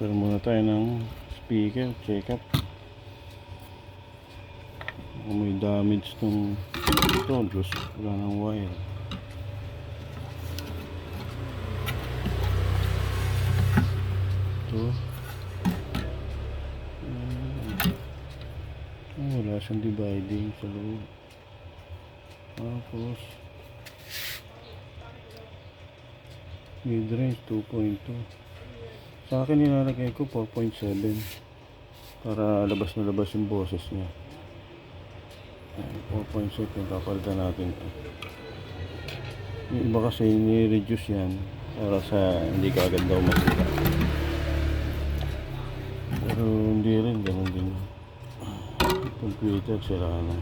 Pero muna tayo ng speaker, check up kung may damage tong ito, just wala ng wire. Ito wala siyang dividing sa loob. Tapos mid-range 2.2. Sa akin nilalagay ko 4.7 para labas na labas yung boses niya. 4.7 papalitan natin ito. Yung iba kasi ni-reduce yan para sa hindi ka agad daw masira, pero hindi rin, ganun din computer sira na,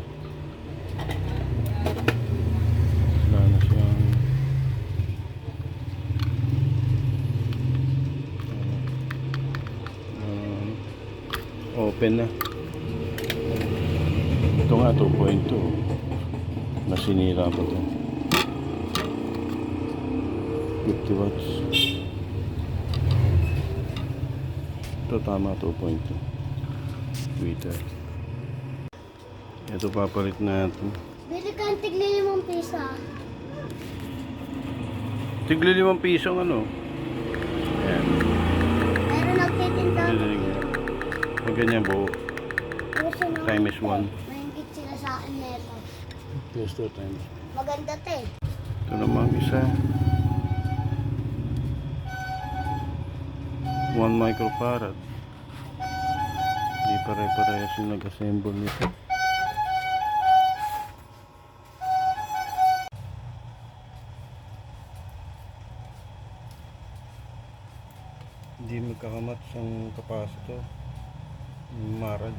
wala na siyang open na. Ito nga 2.2 nasinira pa to, 50 watts. Ito tama 2.2 Twitter. Ito papalit natin. Bili ka ng tigli 5 piso. Tigli 5 piso ang ano. Ayan. Pero nagtitinda. Ang ganyan buo. Time is 1. Mahingit sila sa akin neto. Yes, 2 times. Maganda te. Ito naman isa. 1 microfarad. Hindi pare-parehas yung nag-assemble nito. Hindi magkakamatch ang capacitor. Marad.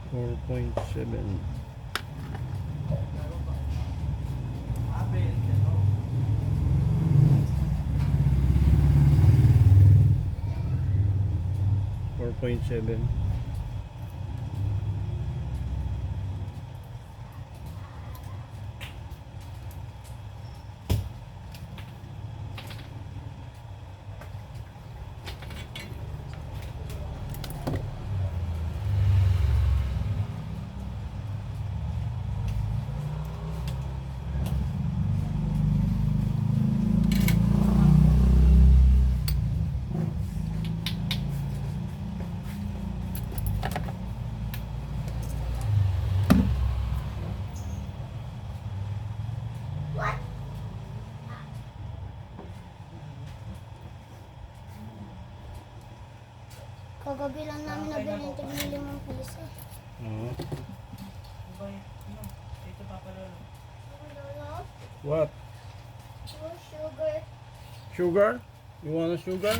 4.7. .7. Kagabi lang namin nabili yung tigli 5 piso. What? Oh, sugar. Sugar? You want a sugar?